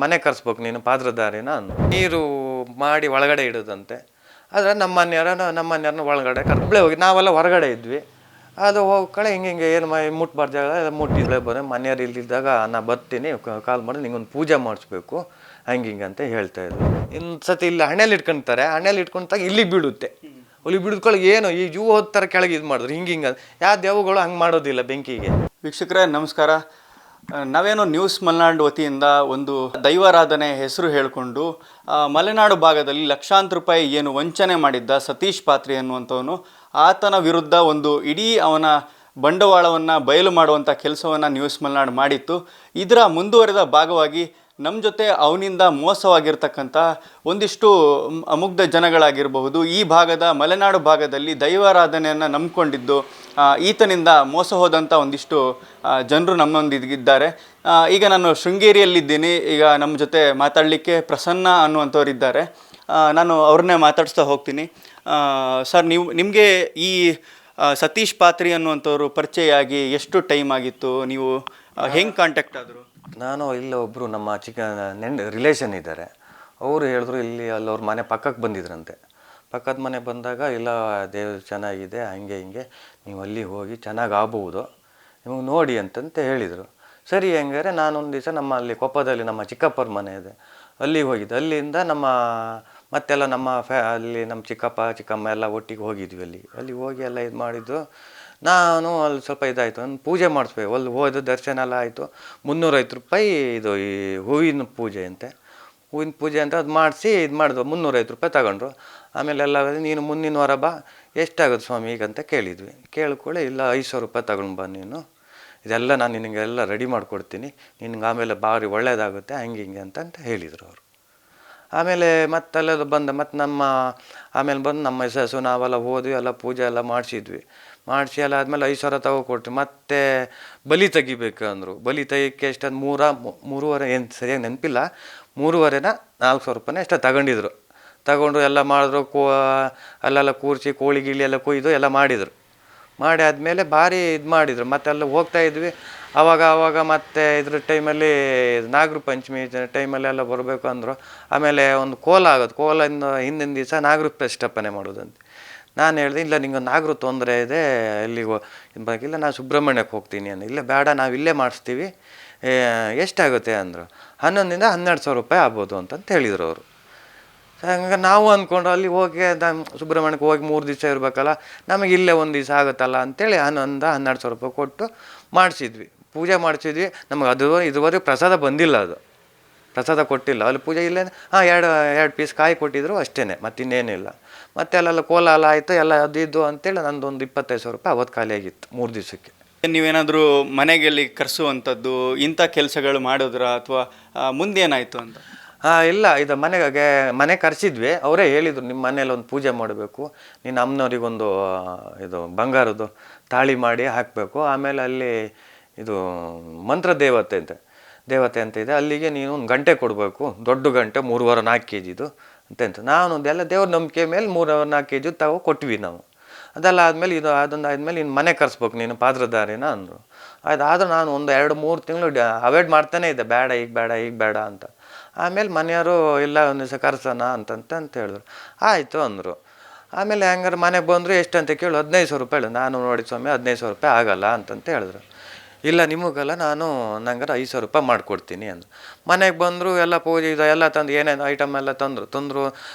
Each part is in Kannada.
ಮನೆ ಕರ್ಸ್ಬೇಕು ನೀನು ಪಾತ್ರಧಾರಿನ ನೀರು ಮಾಡಿ ಒಳಗಡೆ ಇಡೋದಂತೆ. ಆದರೆ ನಮ್ಮ ಮನೆಯವ್ರನ್ನ ಒಳಗಡೆ ಕರ್ಕೊಂಡ್ಲೇ ಹೋಗಿ ನಾವೆಲ್ಲ ಹೊರಗಡೆ ಇದ್ವಿ. ಅದು ಹೋಗಿ ಕಡೆ ಹಿಂಗೆ ಏನು ಮುಟ್ಬಾರ್ದು ಜಾಗ ಮುಟ್ಟಿದ್ಲೇ ಬರೋ ಮನೆಯವ್ರು ಇಲ್ಲಿದ್ದಾಗ ನಾ ಬರ್ತೀನಿ ಕಾಲ್ ಮಾಡಿ ನಿಂಗೊಂದು ಪೂಜೆ ಮಾಡಿಸ್ಬೇಕು ಹಿಂಗೆ ಅಂತ ಹೇಳ್ತಾಯಿದ್ರು. ಇನ್ನು ಸತಿ ಇಲ್ಲಿ ಹಣೆಯಲ್ಲಿ ಇಟ್ಕೊತಾರೆ, ಹಣೆಯಲ್ಲಿ ಇಟ್ಕೊಂಡಾಗ ಇಲ್ಲಿಗೆ ಬೀಳುತ್ತೆ. ಅಲ್ಲಿ ಬಿಡಿದ್ಕೊಳ್ಳಿ ಏನು ಈ ಜೂ ಹೋದ ಥರ ಕೆಳಗೆ ಇದು ಮಾಡಿದ್ರು ಹಿಂಗೆ ಯಾವ ದೇವಗಳು ಹಂಗೆ ಮಾಡೋದಿಲ್ಲ ಬೆಂಕಿಗೆ. ವೀಕ್ಷಕರೇ ನಮಸ್ಕಾರ. ನಾವೇನೋ ನ್ಯೂಸ್ ಮಲೆನಾಡು ವತಿಯಿಂದ ಒಂದು ದೈವಾರಾಧನೆ ಹೆಸರು ಹೇಳಿಕೊಂಡು ಮಲೆನಾಡು ಭಾಗದಲ್ಲಿ ಲಕ್ಷಾಂತರ ರೂಪಾಯಿ ಏನು ವಂಚನೆ ಮಾಡಿದ್ದ ಸತೀಶ್ ಪಾತ್ರಿ ಅನ್ನುವಂಥವನು, ಆತನ ವಿರುದ್ಧ ಒಂದು ಇಡೀ ಅವನ ಬಂಡವಾಳವನ್ನು ಬಯಲು ಮಾಡುವಂಥ ಕೆಲಸವನ್ನು ನ್ಯೂಸ್ ಮಲೆನಾಡು ಮಾಡಿತ್ತು. ಇದರ ಮುಂದುವರೆದ ಭಾಗವಾಗಿ ನಮ್ಮ ಜೊತೆ ಅವನಿಂದ ಮೋಸವಾಗಿರ್ತಕ್ಕಂಥ ಒಂದಿಷ್ಟು ಮುಗ್ಧ ಜನಗಳಾಗಿರಬಹುದು, ಈ ಭಾಗದ ಮಲೆನಾಡು ಭಾಗದಲ್ಲಿ ದೈವಾರಾಧನೆಯನ್ನು ನಂಬಿಕೊಂಡಿದ್ದು ಈತನಿಂದ ಮೋಸ ಹೋದಂಥ ಒಂದಿಷ್ಟು ಜನರು ನಮ್ಮೊಂದಿಗಿದ್ದಾರೆ. ಈಗ ನಾನು ಶೃಂಗೇರಿಯಲ್ಲಿದ್ದೀನಿ. ಈಗ ನಮ್ಮ ಜೊತೆ ಮಾತಾಡಲಿಕ್ಕೆ ಪ್ರಸನ್ನ ಅನ್ನುವಂಥವ್ರಿದ್ದಾರೆ. ನಾನು ಅವ್ರನ್ನೇ ಮಾತಾಡಿಸ್ತಾ ಹೋಗ್ತೀನಿ. ಸರ್, ನಿಮಗೆ ಈ ಸತೀಶ್ ಪಾತ್ರಿ ಅನ್ನುವಂಥವ್ರು ಪರಿಚಯ ಆಗಿ ಎಷ್ಟು ಟೈಮ್ ಆಗಿತ್ತು? ನೀವು ಹೆಂಗೆ ಕಾಂಟ್ಯಾಕ್ಟ್ ಆದರು? ನಾನು ಇಲ್ಲ ಒಬ್ಬರು ನಮ್ಮ ರಿಲೇಷನ್ ಇದ್ದಾರೆ, ಅವರು ಹೇಳಿದ್ರು ಇಲ್ಲಿ ಅಲ್ಲವ್ರ ಮನೆ ಪಕ್ಕಕ್ಕೆ ಬಂದಿದ್ರಂತೆ. ಪಕ್ಕದ ಮನೆ ಬಂದಾಗ ಇಲ್ಲ ದೇವ್ರು ಚೆನ್ನಾಗಿದೆ ಹಿಂಗೆ ನೀವು ಅಲ್ಲಿ ಹೋಗಿ ಚೆನ್ನಾಗಿ ಆಗ್ಬೋದು ನಿಮಗೆ ನೋಡಿ ಅಂತಂತ ಹೇಳಿದರು. ಸರಿ ಹೆಂಗಾರೆ ನಾನೊಂದು ದಿವಸ ನಮ್ಮ ಅಲ್ಲಿ ಕೊಪ್ಪದಲ್ಲಿ ನಮ್ಮ ಚಿಕ್ಕಪ್ಪರ ಮನೆ ಇದೆ, ಅಲ್ಲಿಗೆ ಹೋಗಿದ್ದೆ. ಅಲ್ಲಿಂದ ಮತ್ತೆಲ್ಲ ಅಲ್ಲಿ ನಮ್ಮ ಚಿಕ್ಕಪ್ಪ ಚಿಕ್ಕಮ್ಮ ಎಲ್ಲ ಒಟ್ಟಿಗೆ ಹೋಗಿದ್ವಿ. ಅಲ್ಲಿ ಹೋಗಿ ಎಲ್ಲ ಇದು ಮಾಡಿದ್ದು. ನಾನು ಅಲ್ಲಿ ಸ್ವಲ್ಪ ಇದಾಯಿತು, ಒಂದು ಪೂಜೆ ಮಾಡಿಸ್ಬೇಕು. ಅಲ್ಲಿ ಹೋದ ದರ್ಶನ ಎಲ್ಲ ಆಯಿತು. 350 ರೂಪಾಯಿ ಇದು ಈ ಹೂವಿನ ಪೂಜೆ ಅಂತೆ, ಹೂವಿನ ಪೂಜೆ ಅಂತ ಅದು ಮಾಡಿಸಿ ಇದು ಮಾಡಿದ್ವು. 350 ರೂಪಾಯಿ ತಗೊಂಡ್ರು. ಆಮೇಲೆ ಎಲ್ಲ ನೀನು ಮುಂದಿನ ವಾರ ಬಾ, ಎಷ್ಟಾಗುತ್ತೆ ಸ್ವಾಮಿ ಈಗ ಅಂತ ಕೇಳಿದ್ವಿ. ಕೇಳ್ಕೊಳ್ಳಿ ಇಲ್ಲ 500 ರೂಪಾಯಿ ತಗೊಂಡು ಬಾ ನೀನು, ಇದೆಲ್ಲ ನಾನು ನಿನಗೆಲ್ಲ ರೆಡಿ ಮಾಡಿಕೊಡ್ತೀನಿ, ನಿನಗೆ ಆಮೇಲೆ ಭಾರಿ ಒಳ್ಳೆಯದಾಗುತ್ತೆ ಹಿಂಗೆ ಅಂತ ಹೇಳಿದರು ಅವರು. ಆಮೇಲೆ ಮತ್ತೆಲ್ಲ ಬಂದ ಆಮೇಲೆ ಬಂದು ನಮ್ಮ ಮಿಸಸ್ಸು ನಾವೆಲ್ಲ ಹೋದ್ವಿ, ಎಲ್ಲ ಪೂಜೆ ಎಲ್ಲ ಮಾಡಿಸಿದ್ವಿ. ಮಾಡಿಸಿ ಎಲ್ಲ ಆದಮೇಲೆ 500 ತಗೊಕೊಟ್ವಿ. ಮತ್ತೆ ಬಲಿ ತೆಗಿಬೇಕು ಅಂದರು. ಬಲಿ ತೆಗಿಯೋಕ್ಕೆ ಎಷ್ಟೊಂದು 3.5 ಏನು ಸರಿಯಾಗಿ ನೆನಪಿಲ್ಲ, 3.5 400 ರೂಪಾಯಿನೇ ಎಷ್ಟೋ ತಗೊಂಡಿದ್ರು. ತಗೊಂಡು ಎಲ್ಲ ಮಾಡಿದ್ರು. ಅಲ್ಲೆಲ್ಲ ಕೂರಿಸಿ ಕೋಳಿ ಗಿಳಿ ಎಲ್ಲ ಕೊಯ್ದು ಎಲ್ಲ ಮಾಡಿದರು. ಮಾಡಿ ಆದಮೇಲೆ ಭಾರಿ ಇದು ಮಾಡಿದರು. ಮತ್ತೆಲ್ಲ ಹೋಗ್ತಾಯಿದ್ವಿ. ಆವಾಗ ಮತ್ತೆ ಇದ್ರ ಟೈಮಲ್ಲಿ ನಾಗರ ಪಂಚಮಿ ಟೈಮಲ್ಲೆಲ್ಲ ಬರಬೇಕು ಅಂದರು. ಆಮೇಲೆ ಒಂದು ಕೋಲ ಆಗೋದು, ಕೋಲಿಂದ ಹಿಂದಿನ ದಿವಸ ನಾಗರ ಪ್ರತಿಷ್ಠಾಪನೆ ಮಾಡೋದಂತೆ. ನಾನು ಹೇಳಿದೆ ಇಲ್ಲ ನಿಂಗೆ ನಾಗರ ತೊಂದರೆ ಇದೆ, ಎಲ್ಲಿಗೆ ಇಲ್ಲ ನಾನು ಸುಬ್ರಹ್ಮಣ್ಯಕ್ಕೆ ಹೋಗ್ತೀನಿ ಇಲ್ಲ ಬೇಡ ನಾವು ಇಲ್ಲೇ ಮಾಡಿಸ್ತೀವಿ, ಎಷ್ಟಾಗುತ್ತೆ ಅಂದರು. 11ರಿಂದ 1200 ರೂಪಾಯಿ ಆಗ್ಬೋದು ಅಂತಂತ ಹೇಳಿದರು ಅವರು. ಹಂಗೆ ನಾವು ಅಂದ್ಕೊಂಡು ಅಲ್ಲಿ ಹೋಗಿ ಸುಬ್ರಹ್ಮಣ್ಯಕ್ಕೆ ಹೋಗಿ 3 ದಿವಸ ಇರಬೇಕಲ್ಲ, ನಮಗೆ ಇಲ್ಲೇ ಒಂದು ದಿವಸ ಆಗುತ್ತಲ್ಲ ಅಂತೇಳಿ 1100-1200 ರೂಪಾಯಿ ಕೊಟ್ಟು ಮಾಡಿಸಿದ್ವಿ. ಪೂಜೆ ಮಾಡಿಸಿದ್ವಿ. ನಮಗೆ ಇದುವರೆಗೂ ಪ್ರಸಾದ ಬಂದಿಲ್ಲ, ಅದು ಪ್ರಸಾದ ಕೊಟ್ಟಿಲ್ಲ. ಅಲ್ಲಿ ಪೂಜೆ ಇಲ್ಲೇ ಎರಡು ಪೀಸ್ ಕಾಯಿ ಕೊಟ್ಟಿದ್ರು ಅಷ್ಟೇ, ಮತ್ತಿನ್ನೇನಿಲ್ಲ. ಮತ್ತೆ ಅಲ್ಲೆಲ್ಲ ಕೋಲ ಎಲ್ಲ ಆಯಿತು, ಎಲ್ಲ ಅದು ಅಂತೇಳಿ ನಂದೊಂದು 2500 ರೂಪಾಯಿ ಅವತ್ತು ಖಾಲಿ ಆಗಿತ್ತು 3 ದಿವಸಕ್ಕೆ. ನೀವೇನಾದರೂ ಮನೆಗೆಲ್ಲಿ ಕರೆಸುವಂಥದ್ದು ಇಂಥ ಕೆಲಸಗಳು ಮಾಡಿದ್ರ ಅಥವಾ ಮುಂದೇನಾಯಿತು ಅಂತ? ಇಲ್ಲ, ಇದು ಮನೆ ಕರೆಸಿದ್ವಿ. ಅವರೇ ಹೇಳಿದರು ನಿಮ್ಮ ಮನೇಲಿ ಒಂದು ಪೂಜೆ ಮಾಡಬೇಕು, ನಿನ್ನ ಅಮ್ಮನವ್ರಿಗೊಂದು ಇದು ಬಂಗಾರದ್ದು ತಾಳಿ ಮಾಡಿ ಹಾಕಬೇಕು, ಆಮೇಲೆ ಅಲ್ಲಿ ಇದು ಮಂತ್ರ ದೇವತೆ ಅಂತ ಇದೆ, ಅಲ್ಲಿಗೆ ನೀನು ಒಂದು ಗಂಟೆ ಕೊಡಬೇಕು, ದೊಡ್ಡ ಗಂಟೆ 3.25 kg ಅಂತ. ನಾನು ಎಲ್ಲ ದೇವ್ರ ನಂಬಿಕೆ ಮೇಲೆ 3.25 kg ಕೊಟ್ವಿ ನಾವು. ಅದೆಲ್ಲ ಆದಮೇಲೆ ಅದೊಂದಾದ್ಮೇಲೆ ಇನ್ನು ಮನೆ ಕರ್ಸ್ಬೇಕು ನೀನು ಪಾತ್ರಧಾರಿನ ಅಂದರು. ಆದರೂ ನಾನು ಒಂದು 2-3 ತಿಂಗಳು ಅವಾಯ್ಡ್ ಮಾಡ್ತಾನೆ ಇದ್ದೆ, ಬೇಡ ಈಗ ಬೇಡ ಅಂತ. ಆಮೇಲೆ ಮನೆಯವರು ಇಲ್ಲ ಒಂದು ದಿವಸ ಕರ್ಸೋಣ ಅಂತ ಹೇಳಿದ್ರು. ಆಯಿತು ಅಂದರು. ಆಮೇಲೆ ಹೆಂಗಾರು ಮನೆಗೆ ಬಂದರು. ಎಷ್ಟು ಅಂತ ಕೇಳು 1500 ರೂಪಾಯಿ ಹೇಳು. ನಾನು ನೋಡಿ ಸ್ವಾಮಿ 1500 ರೂಪಾಯಿ ಆಗಲ್ಲ ಅಂತಂತ ಹೇಳಿದ್ರು. ಇಲ್ಲ ನಿಮಗಲ್ಲ, ನಂಗಾರ 500 ರೂಪಾಯಿ ಮಾಡಿಕೊಡ್ತೀನಿ ಅಂದರು. ಮನೆಗೆ ಬಂದರು, ಎಲ್ಲ ಪೂಜೆ ಎಲ್ಲ ತಂದು ಏನೇನು ಐಟಮ್ ಎಲ್ಲ ತಂದರು.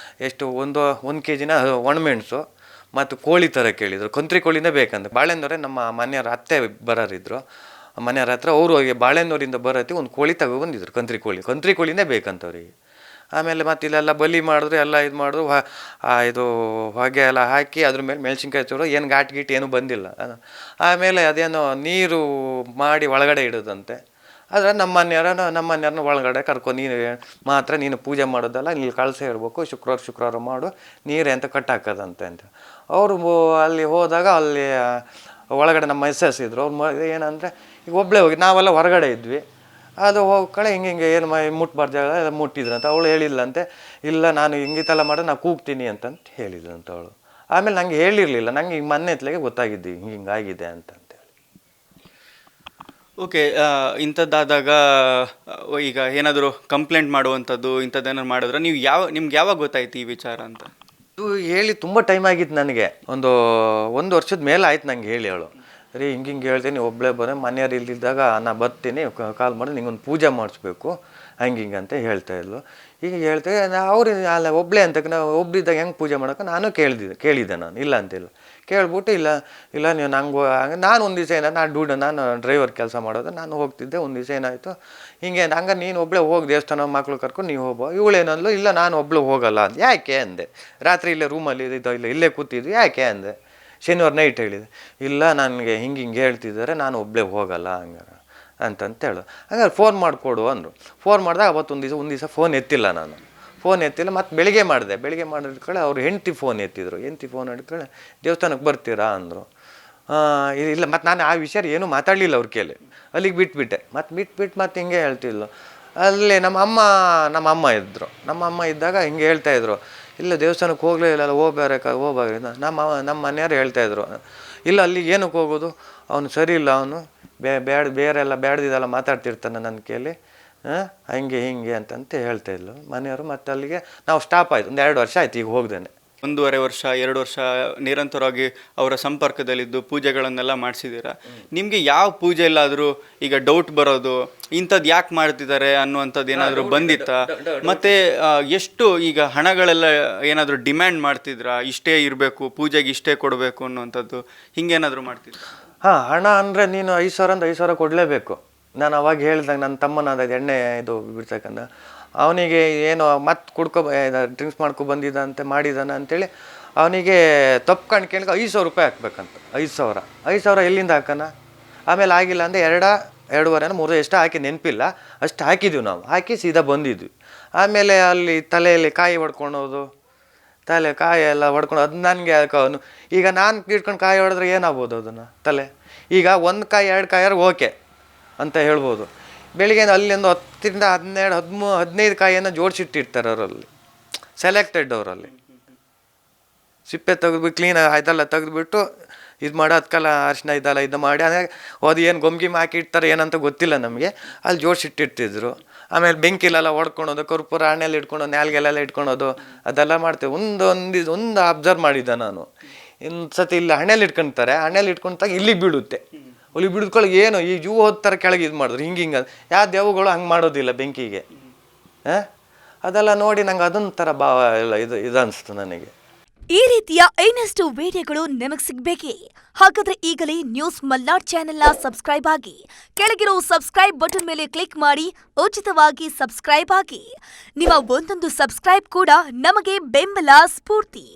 ಎಷ್ಟು 1 kg ಒಣಮೆಣಸು ಮತ್ತು ಕೋಳಿ ಥರ ಕೇಳಿದರು. ಕಂತ್ರಿ ಕೋಳಿನೇ ಬೇಕಂತ. ಬಾಳೆಂದವರೇ ನಮ್ಮ ಮನೆಯವ್ರ ಅತ್ತೆ ಬರೋರಿದ್ದರು, ಮನೆಯವ್ರ ಹತ್ರ ಅವರು ಬಾಳೆನೂರಿಂದ ಬರತ್ತಿ ಒಂದು ಕೋಳಿ ತಗೊಬಂದಿದ್ರು, ಕಂತ್ರಿ ಕೋಳಿನೇ ಬೇಕಂತವ್ರಿಗೆ. ಆಮೇಲೆ ಮತ್ತೆ ಇಲ್ಲೆಲ್ಲ ಬಲಿ ಮಾಡಿದ್ರು, ಎಲ್ಲ ಇದು ಮಾಡಿದ್ರು. ಇದು ಹೊಗೆ ಎಲ್ಲ ಹಾಕಿ ಅದ್ರ ಮೇಲೆ ಮೆಣಸಿನ್ಕಾಯಿ ಚೂರು, ಏನು ಘಾಟ್ ಏನೂ ಬಂದಿಲ್ಲ. ಆಮೇಲೆ ಅದೇನೋ ನೀರು ಮಾಡಿ ಒಳಗಡೆ ಇಡೋದಂತೆ. ಆದರೆ ನಮ್ಮ ಮನೆಯವ್ರನ್ನ ಒಳಗಡೆ ನೀನು ಪೂಜೆ ಮಾಡೋದಲ್ಲ, ಇಲ್ಲಿ ಕಳಸ ಇರಬೇಕು, ಶುಕ್ರವಾರ ಮಾಡು, ನೀರೇ ಅಂತ ಕಟ್ಟಾಕೋದಂತೆ ಅಂತ. ಅವರು ಅಲ್ಲಿ ಹೋದಾಗ ಅಲ್ಲಿ ಒಳಗಡೆ ನಮ್ಮ ಮಿಸಸ್ ಇದ್ರು. ಅವ್ರು ಏನಂದರೆ ಈಗ ಒಬ್ಬಳೇ ಹೋಗಿ ನಾವೆಲ್ಲ ಹೊರಗಡೆ ಇದ್ವಿ. ಅದು ಹೋಗಿ ಕಡೆ ಹಿಂಗೆ ಏನು ಮುಟ್ಬಾರ್ದು ಜಾಗ ಮುಟ್ಟಿದ್ರಂತ. ಅವಳು ಹೇಳಿಲ್ಲಂತೆ, ಇಲ್ಲ ನಾನು ಹಿಂಗಿತೆಲ್ಲ ಮಾಡೋದು ನಾನು ಕೂಗ್ತೀನಿ ಅಂತಂತ ಹೇಳಿದ್ರಂತ ಅವಳು. ಆಮೇಲೆ ನನಗೆ ಹೇಳಿರಲಿಲ್ಲ, ನನಗೆ ಈಗ ಮೊನ್ನೆ ಎತ್ತಲೆಗೆ ಗೊತ್ತಾಗಿದ್ದು ಹಿಂಗಾಗಿದೆ ಅಂತಂತೇಳಿ. ಓಕೆ, ಇಂಥದ್ದಾದಾಗ ಈಗ ಏನಾದರೂ ಕಂಪ್ಲೇಂಟ್ ಮಾಡುವಂಥದ್ದು ಇಂಥದ್ದೇನಾದ್ರು ಮಾಡಿದ್ರೆ ನಿಮ್ಗೆ ಯಾವಾಗ ಗೊತ್ತಾಯ್ತು ಈ ವಿಚಾರ ಅಂತ? ಇದು ಹೇಳಿ ತುಂಬ ಟೈಮ್ ಆಗಿತ್ತು ನನಗೆ, ಒಂದು ವರ್ಷದ ಮೇಲೆ ಆಯ್ತು ನಂಗೆ ಹೇಳಿ. ಅವಳು ರೀ ಹಿಂಗೆ ಹೇಳ್ತೀನಿ, ಒಬ್ಬಳೇ ಬರೋ ಮನೆಯವ್ರು ಇಲ್ಲಿದ್ದಾಗ ನಾ ಬರ್ತೀನಿ, ಕಾಲ್ ಮಾಡಿ ನಿಂಗೊಂದು ಪೂಜೆ ಮಾಡಿಸ್ಬೇಕು ಹಿಂಗೆ ಅಂತ ಹೇಳ್ತಾ ಇದ್ಲು. ಈಗ ಹೇಳ್ತೇವೆ ಅವ್ರು ಅಲ್ಲ ಒಬ್ಬಳೇ ಅಂತ ನಾವು ಒಬ್ಬರಿದ್ದಾಗ ಹೆಂಗೆ ಪೂಜೆ ಮಾಡೋಕೆ ನಾನು ಕೇಳಿದ್ದೆ ನಾನು, ಇಲ್ಲ ಅಂತಿಲ್ಲ. ಕೇಳ್ಬಿಟ್ಟು ಇಲ್ಲ ನೀವು ನಂಗೆ ನಾನು ಒಂದು ದಿವಸ ನಾನು ಡ್ರೈವರ್ ಕೆಲಸ ಮಾಡೋದು, ನಾನು ಹೋಗ್ತಿದ್ದೆ. ಒಂದು ದಿವಸ ಏನಾಯಿತು ಹಿಂಗೆ ಹಂಗೆ ನೀನು ಒಬ್ಬಳೇ ಹೋಗಿ ದೇವಸ್ಥಾನ ಮಕ್ಳು ಕರ್ಕೊಂಡು ನೀವು ಹೋಗೋ. ಇವಳೇನಲ್ಲ, ಇಲ್ಲ ನಾನು ಒಬ್ಬಳು ಹೋಗಲ್ಲ ಅಂತ. ಯಾಕೆ ಅಂದೆ. ರಾತ್ರಿ ಇಲ್ಲೇ ರೂಮಲ್ಲಿ ಇಲ್ಲೇ ಕೂತಿದ್ವಿ, ಯಾಕೆ ಅಂದೆ. ಶನಿವಾರ ನೈಟ್ ಹೇಳಿದೆ, ಇಲ್ಲ ನನಗೆ ಹಿಂಗೆ ಹೇಳ್ತಿದ್ದಾರೆ, ನಾನು ಒಬ್ಬಳೇ ಹೋಗಲ್ಲ ಹಂಗಾರೆ ಅಂತಂತೇಳು. ಹಂಗಾರೆ ಫೋನ್ ಮಾಡಿಕೊಡು ಅಂದರು. ಫೋನ್ ಮಾಡಿದಾಗ ಅವತ್ತೊಂದು ದಿವಸ ಫೋನ್ ಎತ್ತಿಲ್ಲ ನಾನು. ಫೋನ್ ಎತ್ತಿಲ್ಲ. ಮತ್ತು ಬೆಳಿಗ್ಗೆ ಮಾಡಿದ್ಕೊಳ್ಳೆ ಅವ್ರು ಹೆಂಡ್ತಿ ಫೋನ್ ಎತ್ತಿದ್ರು. ಫೋನ್ ಹಿಡ್ಕೊಳ್ಳೆ ದೇವಸ್ಥಾನಕ್ಕೆ ಬರ್ತೀರಾ ಅಂದರು. ಇಲ್ಲ, ಮತ್ತು ನಾನು ಆ ವಿಷಯ ಏನೂ ಮಾತಾಡಲಿಲ್ಲ ಅವ್ರ ಕೇಳಿ, ಅಲ್ಲಿಗೆ ಬಿಟ್ಬಿಟ್ಟೆ. ಮತ್ತು ಹಿಂಗೆ ಹೇಳ್ತಿದ್ಲು. ಅಲ್ಲಿ ನಮ್ಮ ಅಮ್ಮ ಇದ್ದರು. ನಮ್ಮ ಅಮ್ಮ ಇದ್ದಾಗ ಹಿಂಗೆ ಹೇಳ್ತಾಯಿದ್ರು, ಇಲ್ಲ ದೇವಸ್ಥಾನಕ್ಕೆ ಹೋಗಲೇ ಇಲ್ಲ, ಹೋಗ್ಬಾರ ನಮ್ಮ ಮನೆಯವ್ರು ಹೇಳ್ತಾಯಿದ್ರು, ಇಲ್ಲ ಅಲ್ಲಿಗೆ ಏನಕ್ಕೆ ಹೋಗೋದು, ಅವನು ಸರಿ ಇಲ್ಲ, ಅವನು ಬೇರೆಲ್ಲ ಬೇಡ್ದಿದ್ದೆಲ್ಲ ಮಾತಾಡ್ತಿರ್ತಾನೆ ನನ್ನ ಕೇಳಿ, ಹಿಂಗೆ ಅಂತಂತ ಹೇಳ್ತಾಯಿದ್ಲು ಮನೆಯವರು. ಮತ್ತು ಅಲ್ಲಿಗೆ ನಾವು ಸ್ಟಾಪ್ ಆಯಿತು. 1-2 ವರ್ಷ ಆಯ್ತು ಈಗ ಹೋಗ್ದೇನೆ. 1.5 ವರ್ಷ 2 ವರ್ಷ ನಿರಂತರವಾಗಿ ಅವರ ಸಂಪರ್ಕದಲ್ಲಿದ್ದು ಪೂಜೆಗಳನ್ನೆಲ್ಲ ಮಾಡಿಸಿದ್ದೀರಾ. ನಿಮಗೆ ಯಾವ ಪೂಜೆಯಲ್ಲಾದರೂ ಈಗ ಡೌಟ್ ಬರೋದು, ಇಂಥದ್ದು ಯಾಕೆ ಮಾಡ್ತಿದ್ದಾರೆ ಅನ್ನುವಂಥದ್ದು ಏನಾದರೂ ಬಂದಿತ್ತಾ? ಮತ್ತು ಎಷ್ಟು ಈಗ ಹಣಗಳೆಲ್ಲ ಏನಾದರೂ ಡಿಮ್ಯಾಂಡ್ ಮಾಡ್ತಿದ್ರಾ, ಇಷ್ಟೇ ಇರಬೇಕು ಪೂಜೆಗೆ ಇಷ್ಟೇ ಕೊಡಬೇಕು ಅನ್ನುವಂಥದ್ದು, ಹಿಂಗೇನಾದರೂ ಮಾಡ್ತಿದ್ರಾ? ಹಣ ಅಂದರೆ ನೀನು 5,000 ಕೊಡಲೇಬೇಕು. ನಾನು ಅವಾಗ ಹೇಳ್ದಾಗ ನನ್ನ ತಮ್ಮನ ಎಣ್ಣೆ ಇದು ಬಿಡ್ತಕ್ಕಂಥ ಅವನಿಗೆ ಏನು ಮತ್ತೆ ಡ್ರಿಂಕ್ಸ್ ಮಾಡ್ಕೊ ಮಾಡಿದಾನ ಅಂತೇಳಿ ಅವನಿಗೆ ತಪ್ಪು ಕೇಳಿದ್ರೆ 5,000 ರೂಪಾಯಿ ಹಾಕ್ಬೇಕಂತ. 5,000 ಎಲ್ಲಿಂದ ಹಾಕೋಣ? ಆಮೇಲೆ ಆಗಿಲ್ಲ ಅಂದರೆ 2.5-3 ಎಷ್ಟು ಹಾಕಿ ನೆನಪಿಲ್ಲ, ಅಷ್ಟು ಹಾಕಿದ್ವಿ ನಾವು. ಹಾಕಿ ಸೀದಾ ಬಂದಿದ್ವಿ. ಆಮೇಲೆ ಅಲ್ಲಿ ತಲೆಯಲ್ಲಿ ಕಾಯಿ ಹೊಡ್ಕೊಳೋದು, ಕಾಯಿ ಎಲ್ಲ ಹೊಡ್ಕೊಂಡು ಅದು ನನಗೆ ಅವನು ಈಗ ನಾನು ಇಟ್ಕೊಂಡು ಕಾಯಿ ಹೊಡೆದ್ರೆ ಏನಾಗ್ಬೋದು ಅದನ್ನು ತಲೆ. ಈಗ 1 ಕಾಯಿ 2 ಕಾಯಾರು ಓಕೆ ಅಂತ ಹೇಳ್ಬೋದು. ಬೆಳಿಗ್ಗೆ ಅಲ್ಲಿಂದ 10-12-13-15 ಕಾಯಿಯನ್ನು ಜೋಡಿಸಿಟ್ಟಿರ್ತಾರೆ ಅವರಲ್ಲಿ, ಸೆಲೆಕ್ಟೆಡ್ ಅವರಲ್ಲಿ. ಸಿಪ್ಪೆ ತೆಗೆದ್ಬಿಟ್ಟು ಕ್ಲೀನಾಗಿ ಅದೆಲ್ಲ ತೆಗೆದುಬಿಟ್ಟು ಇದು ಮಾಡೋ ಅದಕ್ಕೆಲ್ಲ ಅರಿಶಿನ ಇದು ಮಾಡಿ ಅದು ಏನು ಗೊಂಗಿಮ್ ಹಾಕಿರ್ತಾರೆ ಏನಂತ ಗೊತ್ತಿಲ್ಲ ನಮಗೆ, ಅಲ್ಲಿ ಜೋಡಿಸಿಟ್ಟಿರ್ತಿದ್ರು. ಆಮೇಲೆ ಬೆಂಕಿಲೆಲ್ಲ ಹೊಡ್ಕೊಳೋದು, ಕರ್ಪೂರ ಹಣ್ಣೆಲ್ಲ ಇಟ್ಕೊಳೋದು, ನ್ಯಾಲ್ಗೆಲ್ಲ ಇಟ್ಕೊಳೋದು, ಅದೆಲ್ಲ ಮಾಡ್ತೇವೆ. ಒಂದು ಅಬ್ಸರ್ವ್ ಮಾಡಿದ್ದೆ ನಾನು. ಒಂದು ಸತಿ ಇಲ್ಲಿ ಹಣ್ಣೆಲ್ಲಿ ಇಟ್ಕೊಳ್ತಾರೆ, ಇಟ್ಕೊಂಡಾಗ ಇಲ್ಲಿಗೆ ಬೀಳುತ್ತೆ. ಅಲ್ಲಿ ಬಿಡಿದ್ಕೊಳಗೆ ಏನು ಈ ಜೂ ಹೋದ್ತಾರೆ ಕೆಳಗೆ ಇದು ಮಾಡಿದ್ರು ಹಿಂಗೆ ಯಾವ ದೇವುಗಳು ಹಂಗೆ ಮಾಡೋದಿಲ್ಲ ಬೆಂಕಿಗೆ. ಅದೆಲ್ಲ ನೋಡಿ ನಂಗೆ ಅದೊಂಥರ ಭಾವ ಎಲ್ಲ ಇದು ಅನಿಸ್ತು ನನಗೆ. ಈ ರೀತಿಯ ಇನ್ನಷ್ಟು ವಿಡಿಯೋಗಳು ನಿಮಗೆ ಸಿಗಬೇಕೇ? ಹಾಗಾದ್ರೆ ಈಗಲೇ ನ್ಯೂಸ್ ಮಲ್ನಾಡ್ ಚಾನೆಲ್ನ ಸಬ್ಸ್ಕ್ರೈಬ್ ಆಗಿ, ಕೆಳಗಿರೋ ಸಬ್ಸ್ಕ್ರೈಬ್ ಬಟನ್ ಮೇಲೆ ಕ್ಲಿಕ್ ಮಾಡಿ ಉಚಿತವಾಗಿ ಸಬ್ಸ್ಕ್ರೈಬ್ ಆಗಿ. ನಿಮ್ಮ ಒಂದೊಂದು ಸಬ್ಸ್ಕ್ರೈಬ್ ಕೂಡ ನಮಗೆ ಬೆಂಬಲ ಸ್ಫೂರ್ತಿ.